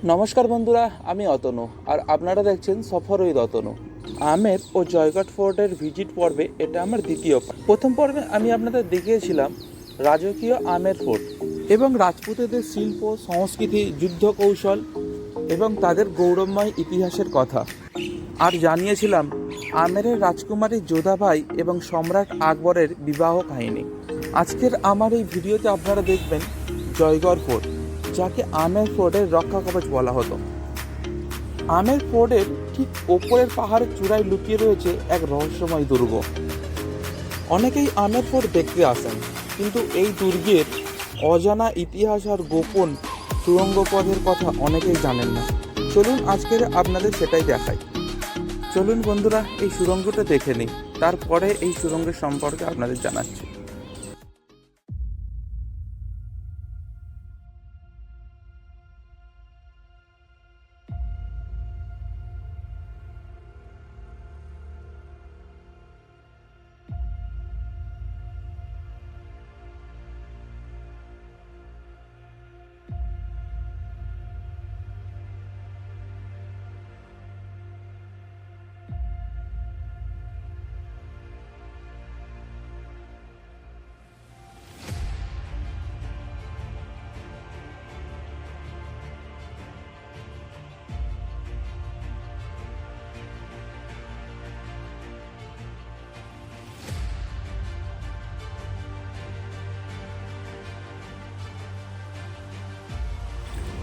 নমস্কার বন্ধুরা, আমি অতনু আর আপনারা দেখছেন সফর উইথ অতনু। আমের ও জয়গড় ফোর্টের ভিজিট পর্বে এটা আমার দ্বিতীয় পার্ট। প্রথম পর্বে আমি আপনাদের দেখিয়েছিলাম রাজকীয় আমের ফোর্ট এবং রাজপুতদের শিল্প, সংস্কৃতি, যুদ্ধ কৌশল এবং তাদের গৌরবময় ইতিহাসের কথা। আর জানিয়েছিলাম আমেরের রাজকুমারী যোধাবাই এবং সম্রাট আকবরের বিবাহ কাহিনী। আজকের আমার এই ভিডিওতে আপনারা দেখবেন জয়গড় ফোর্ট, যাকে আমের ফোর্টের রক্ষা কবচ বলা হতো। আমের ফোর্টের ঠিক ওপরের পাহাড়ের চূড়ায় লুকিয়ে রয়েছে এক রহস্যময় দুর্গ। অনেকেই আমের ফোর্ট দেখতে আসেন, কিন্তু এই দুর্গের অজানা ইতিহাস আর গোপন সুড়ঙ্গ পথের কথা অনেকেই জানেন না। চলুন আজকের আপনাদের সেটাই দেখাই। চলুন বন্ধুরা, এই সুড়ঙ্গটা দেখে নিই, তারপরে এই সুড়ঙ্গের সম্পর্কে আপনাদের জানাচ্ছি।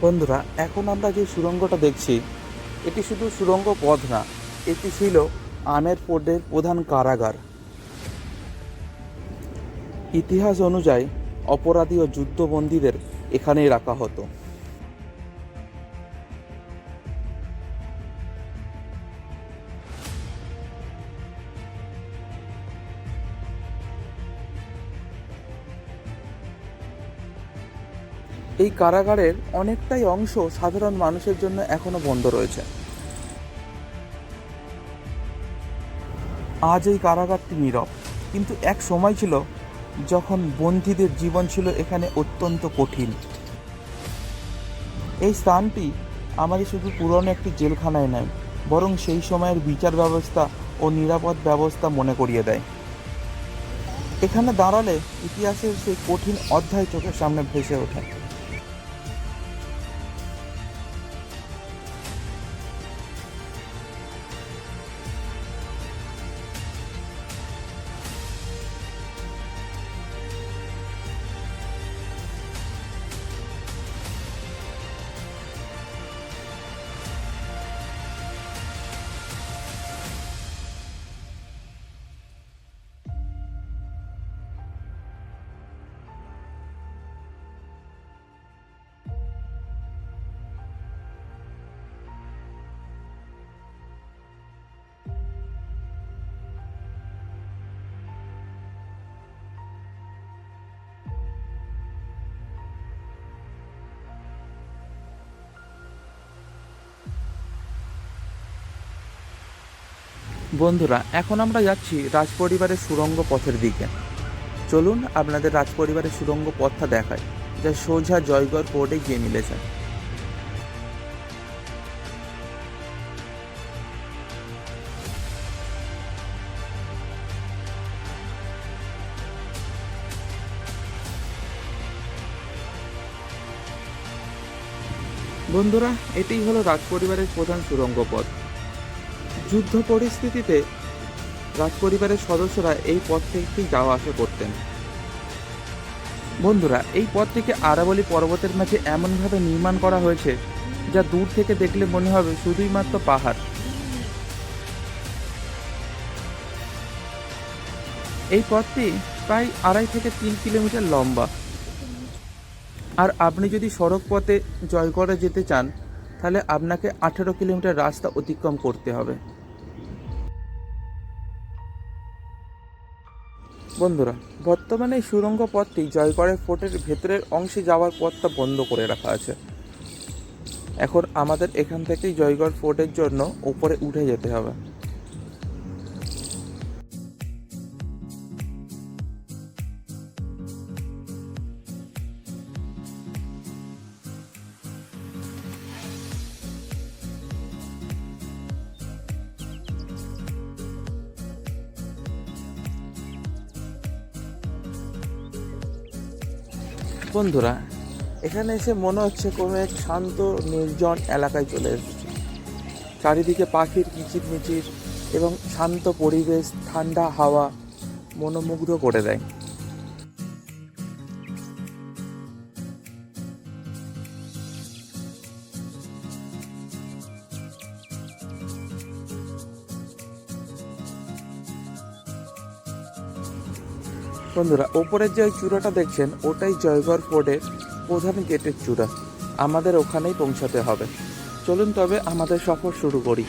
বন্ধুরা, এখন আমরা যে সুড়ঙ্গটা দেখছি, এটি শুধু সুড়ঙ্গ পথ না, এটি ছিল আমের ফোর্টের প্রধান কারাগার। ইতিহাস অনুযায়ী অপরাধী ও যুদ্ধবন্দীদের এখানেই রাখা হতো। এই কারাগারের অনেকটাই অংশ সাধারণ মানুষের জন্য এখনো বন্ধ রয়েছে। আজ এই কারাগারটি নীরব, কিন্তু এক সময় ছিল যখন বন্দীদের জীবন ছিল এখানে অত্যন্ত কঠিন। এই স্থানটি আমাদের শুধু পুরনো একটি জেলখানায় নয়, বরং সেই সময়ের বিচার ব্যবস্থা ও নিরাপদ ব্যবস্থা মনে করিয়ে দেয়। এখানে দাঁড়ালে ইতিহাসের সেই কঠিন অধ্যায় চোখের সামনে ভেসে ওঠে। বন্ধুরা, এখন আমরা যাচ্ছি রাজপরিবারের সুড়ঙ্গ পথের দিকে। চলুন আপনাদের রাজপরিবারের সুড়ঙ্গ পথটা দেখায়, যা সোজা জয়গড় ফোর্টে গিয়ে মিলেছে। বন্ধুরা, এটাই হলো রাজপরিবারের প্রধান সুড়ঙ্গ পথ। যুদ্ধ পরিস্থিতিতে রাজপরিবারের সদস্যরা এই পথ থেকেই যাওয়া আসা করতেন। বন্ধুরা, এই পথটিকে আরাবলী পর্বতের মাঝে এমনভাবে নির্মাণ করা হয়েছে, যা দূর থেকে দেখলে মনে হবে শুধুই মাত্র পাহাড়। এই পথটি প্রায় 2.5 থেকে 3 কিলোমিটার লম্বা। আর আপনি যদি সড়ক পথে জয়গড়ে যেতে চান, তাহলে আপনাকে 18 কিলোমিটার রাস্তা অতিক্রম করতে হবে। বন্ধুরা, বর্তমানে এই সুড়ঙ্গ পথটি জয়গড়ের ফোর্টের ভেতরের অংশে যাওয়ার পথটা বন্ধ করে রাখা আছে। এখন আমাদের এখান থেকেই জয়গড় ফোর্টের জন্য উপরে উঠে যেতে হবে। বন্ধুরা, এখানে এসে মনে হচ্ছে কোনো এক শান্ত নির্জন এলাকায় চলে এসেছে। চারিদিকে পাখির কিচিরমিচির এবং শান্ত পরিবেশ, ঠান্ডা হাওয়া মনোমুগ্ধ করে দেয়। বন্ধুরা, ওপরের যে চূড়াটা দেখছেন ওটাই জয়গড় ফোর্টের প্রধান গেটের চূড়া। আমাদের ওখানেই পৌঁছাতে হবে। চলুন তবে আমাদের সফর শুরু করি।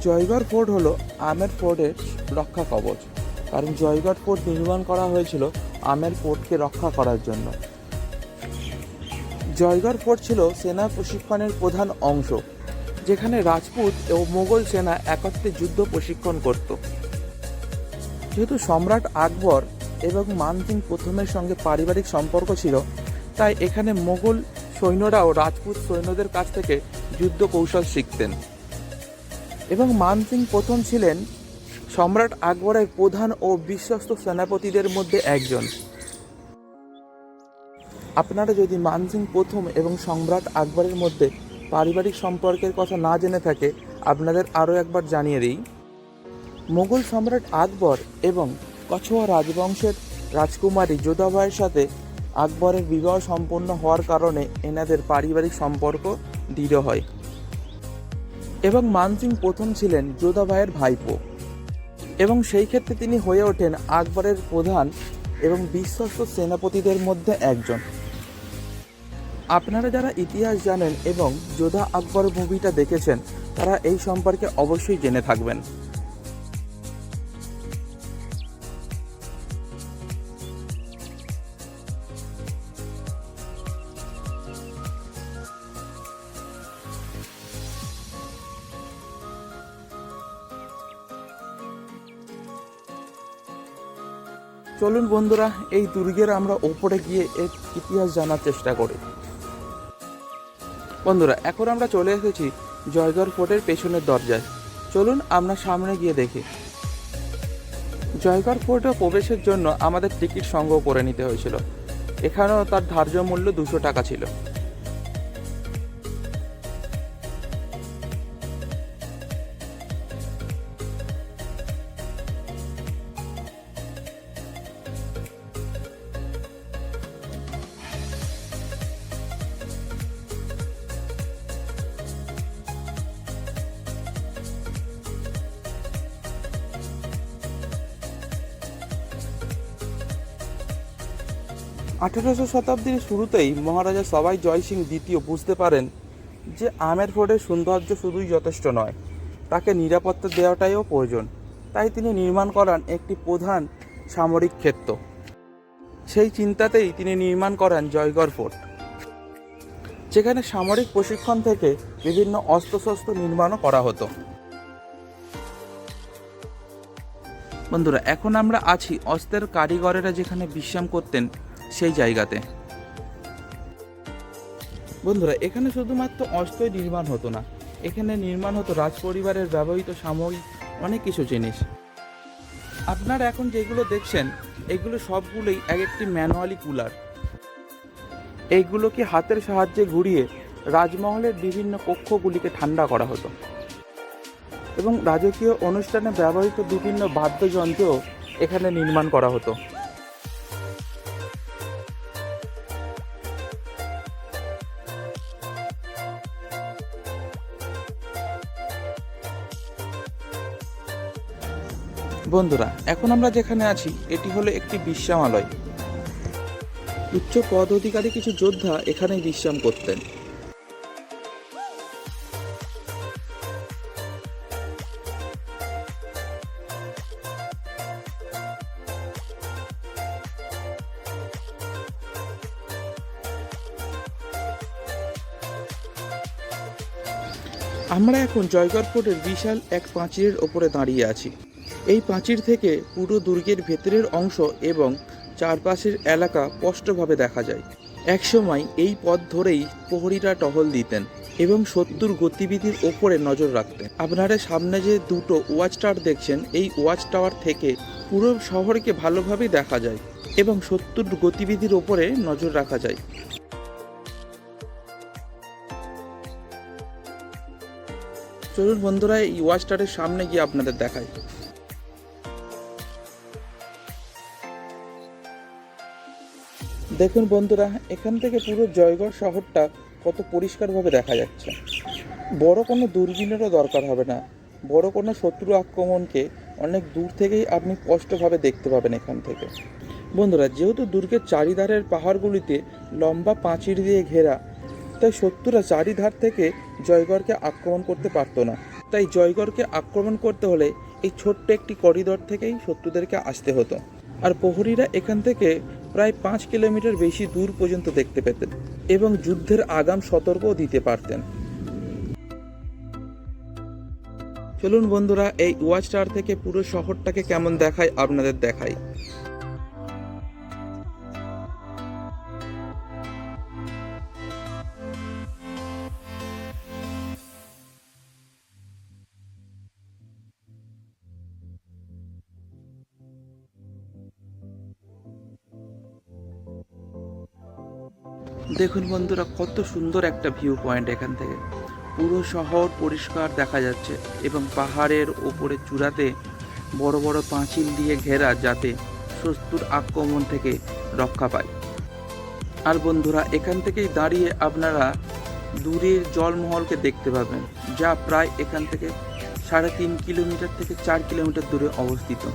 জয়গড় ফোর্ট হলো আমের ফোর্টের রক্ষা কবচ। কারণ জয়গড় ফোর্ট নির্মাণ করা হয়েছিল আমের ফোর্টকে রক্ষা করার জন্য। জয়গড় ফোর্ট ছিল সেনা প্রশিক্ষণের প্রধান অংশ, যেখানে রাজপুত ও মোগল সেনা একত্রে যুদ্ধ প্রশিক্ষণ করত। যেহেতু সম্রাট আকবর এবং মানসিং প্রথমের সঙ্গে পারিবারিক সম্পর্ক ছিল, তাই এখানে মোগল সৈন্যরাও রাজপুত সৈন্যদের কাছ থেকে যুদ্ধ কৌশল শিখতেন। এবং মানসিং প্রথম ছিলেন সম্রাট আকবরের প্রধান ও বিশ্বস্ত সেনাপতিদের মধ্যে একজন। আপনারা যদি মানসিং প্রথম এবং সম্রাট আকবরের মধ্যে পারিবারিক সম্পর্কের কথা না জেনে থাকে, আপনাদের আরও একবার জানিয়ে দিই। মোগল সম্রাট আকবর এবং কছোয়া রাজবংশের রাজকুমারী যোধাবাইয়ের সাথে আকবরের বিবাহ সম্পন্ন হওয়ার কারণে এনাদের পারিবারিক সম্পর্ক দৃঢ় হয়। এবং মানসিং প্রথম ছিলেন যোধাবাইয়ের ভাইপো, এবং সেই ক্ষেত্রে তিনি হয়ে ওঠেন আকবরের প্রধান এবং বিশ্বস্ত সেনাপতিদের মধ্যে একজন। আপনারা যারা ইতিহাস জানেন এবং যোধা আকবর মুভিটা দেখেছেন, তারা এই সম্পর্কে অবশ্যই জেনে থাকবেন। চলুন বন্ধুরা, এই দুর্গের আমরা ওপরে গিয়ে এর ইতিহাস জানার চেষ্টা করি। বন্ধুরা, এখন আমরা চলে এসেছি জয়গড় ফোর্টের পেছনের দরজায়। চলুন আমরা সামনে গিয়ে দেখি। জয়গড় ফোর্টে প্রবেশের জন্য আমাদের টিকিট সংগ্রহ করে নিতে হয়েছিল। এখানেও তার ধার্য মূল্য 200 টাকা ছিল। আঠেরোশো শতাব্দীর শুরুতেই মহারাজা সবাই জয় সিং দ্বিতীয় বুঝতে পারেন যে আমের ফোর্টের সৌন্দর্য শুধুই যথেষ্ট নয়, তাকে নিরাপত্তা দেওয়াটাইও প্রয়োজন। তাই তিনি নির্মাণ করান একটি প্রধান সামরিক ক্ষেত্র। সেই চিন্তাতেই তিনি নির্মাণ করেন জয়গড় ফোর্ট, যেখানে সামরিক প্রশিক্ষণ থেকে বিভিন্ন অস্ত্রশস্ত্র নির্মাণও করা হতো। বন্ধুরা, এখন আমরা আছি অস্ত্রের কারিগরেরা যেখানে বিশ্রাম করতেন সেই জায়গাতে। বন্ধুরা, এখানে শুধুমাত্র অস্ত্রই নির্মাণ হতো না, এখানে নির্মাণ হতো রাজপরিবারের ব্যবহৃত সামগ্রী, অনেক কিছু জিনিস। আপনারা এখন যেগুলো দেখছেন এগুলো সবগুলোই এক একটি ম্যানুয়ালি কুলার। এইগুলোকে হাতের সাহায্যে ঘুরিয়ে রাজমহলের বিভিন্ন কক্ষগুলিকে ঠান্ডা করা হতো। এবং রাজকীয় অনুষ্ঠানে ব্যবহৃত বিভিন্ন বাদ্যযন্ত্রও এখানে নির্মাণ করা হতো। বন্ধুরা, এখন আমরা যেখানে আছি এটি হলো একটি বিশ্রামালয়। উচ্চ পদ অধিকারী কিছু যোদ্ধা এখানে বিশ্রাম করতেন। আমরা এখন জয়গড় ফোর্টের বিশাল এক প্রাচীরের ওপরে দাঁড়িয়ে আছি। এই প্রাচীর থেকে পুরো দুর্গের ভেতরের অংশ এবং চারপাশের এলাকা স্পষ্টভাবে দেখা যায়। একসময় এই পথ ধরেই প্রহরীরা টহল দিতেন। এবং শত্রুর গতিবিধির ওপরে নজর রাখতে। আপনারা সামনে যে দুটো ওয়াচ টাওয়ার দেখছেন, এই ওয়াচ টাওয়ার থেকে পুরো শহরকে ভালোভাবেই দেখা যায় এবং শত্রুর গতিবিধির ওপরে নজর রাখা যায়। চলুন বন্ধুরা, এই ওয়াচ টাওয়ারের সামনে গিয়ে আপনাদের দেখাই। দেখুন বন্ধুরা, এখান থেকে পুরো জয়গড় শহরটা কত পরিষ্কারভাবে দেখা যাচ্ছে। বড় কোনো দূরবীনেরও দরকার হবে না। বড় কোনো শত্রু আক্রমণকে অনেক দূর থেকেই আপনি স্পষ্টভাবে দেখতে পাবেন এখান থেকে। বন্ধুরা, যেহেতু দুর্গের চারিধারের পাহাড়গুলিতে লম্বা প্রাচীর দিয়ে ঘেরা, তাই শত্রুরা চারিধার থেকে জয়গড়কে আক্রমণ করতে পারতো না। তাই জয়গড়কে আক্রমণ করতে হলে এই ছোট্ট একটি করিডোর থেকেই শত্রুদেরকে আসতে হতো। আর প্রহরীরা এখান থেকে প্রায় 5 কিলোমিটার বেশি দূর পর্যন্ত দেখতে পেতেন এবং যুদ্ধের আগাম সতর্কও দিতে পারতেন। চলুন বন্ধুরা, এই ওয়াচ টাওয়ার থেকে পুরো শহরটাকে কেমন দেখায় আপনাদের দেখাই। দেখুন বন্ধুরা, কত সুন্দর একটা ভিউ পয়েন্ট এখান থেকে। পুরো শহর পরিষ্কার দেখা যাচ্ছে এবং পাহাড়ের ওপরে চূড়াতে বড় বড় পাঁচিল দিয়ে ঘেরা, যাতে শত্রুর আক্রমণ থেকে রক্ষা পায়। আর বন্ধুরা, এখান থেকেই দাঁড়িয়ে আপনারা দূরের জলমহলকে দেখতে পাবেন, যা প্রায় এখান থেকে 3.5 কিলোমিটার থেকে 4 কিলোমিটার দূরে অবস্থিত।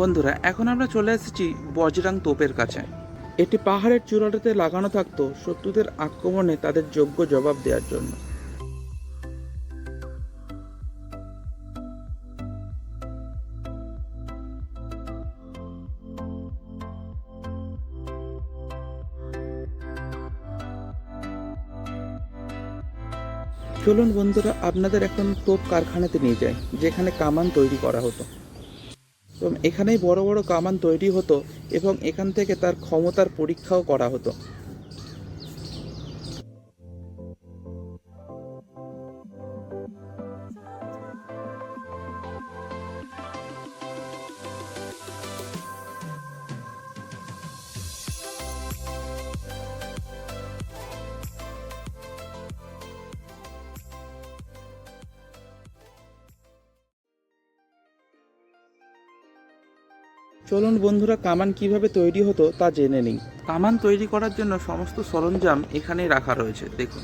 বন্ধুরা, এখন আমরা চলে এসেছি বজরাং তোপের কাছে। এটি পাহাড়ের চূড়াটাতে লাগানো থাকতো শত্রুদের আক্রমণে তাদের যোগ্য জবাব দেওয়ার জন্য। চলুন বন্ধুরা, আপনাদের এখন তোপ কারখানাতে নিয়ে যাই, যেখানে কামান তৈরি করা হতো। তো এখানেই বড় বড় কামান তৈরি হতো এবং এখান থেকে তার ক্ষমতার পরীক্ষাও করা হতো। চলুন বন্ধুরা, কামান কিভাবে তৈরি হতো তা জেনে নিই। কামান তৈরি করার জন্য সমস্ত সরঞ্জাম এখানেই রাখা রয়েছে, দেখুন।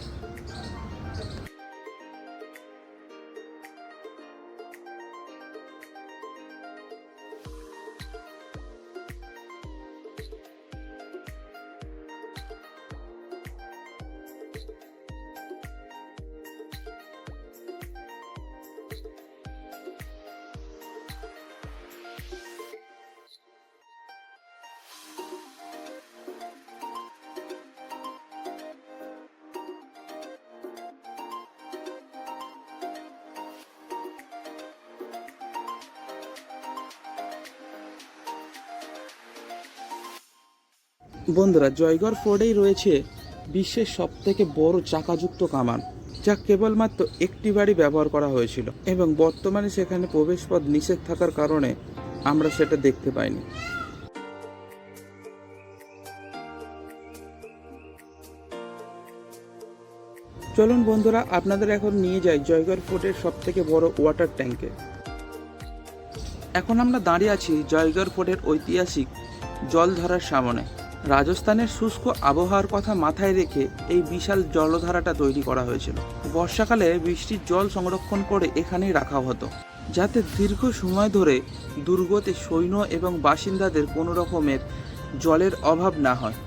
বন্ধুরা, জয়গড় ফোর্টেই রয়েছে বিশ্বের সবথেকে বড় চাকাযুক্ত কামান, যা কেবলমাত্র একটি বারই ব্যবহার করা হয়েছিল এবং বর্তমানে সেখানে প্রবেশপথ নিষেধ থাকার কারণে আমরা সেটা দেখতে পাইনি। চলুন বন্ধুরা, আপনাদের এখন নিয়ে যাই জয়গড় ফোর্টের সবথেকে বড় ওয়াটার ট্যাঙ্কে। এখন আমরা দাঁড়িয়ে আছি জয়গড় ফোর্টের ঐতিহাসিক জলধারার সামনে। রাজস্থানের শুষ্ক আবহাওয়ার কথা মাথায় রেখে এই বিশাল জলধারাটা তৈরি করা হয়েছিল। বর্ষাকালে বৃষ্টির জল সংরক্ষণ করে এখানেই রাখা হতো, যাতে দীর্ঘ সময় ধরে দুর্গতে সৈন্য এবং বাসিন্দাদের কোনো রকমের জলের অভাব না হয়।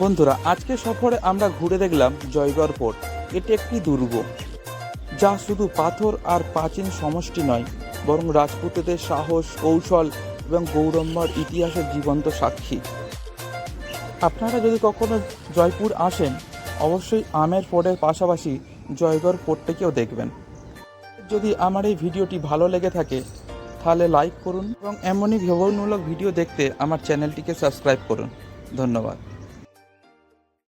বন্ধুরা, আজকে সফরে আমরা ঘুরে দেখলাম জয়গড় ফোর্ট। এটি একটি দুর্গ, যা শুধু পাথর আর প্রাচীন সমষ্টি নয়, বরং রাজপুতদের সাহস, কৌশল এবং গৌরবময় ইতিহাসের জীবন্ত সাক্ষী। আপনারা যদি কখনো জয়পুর আসেন, অবশ্যই আমের ফোর্টের পাশাপাশি জয়গড় ফোর্টটাকেও দেখবেন। যদি আমার এই ভিডিওটি ভালো লেগে থাকে তাহলে লাইক করুন এবং এমনই ভ্রমণমূলক ভিডিও দেখতে আমার চ্যানেলটিকে সাবস্ক্রাইব করুন। ধন্যবাদ।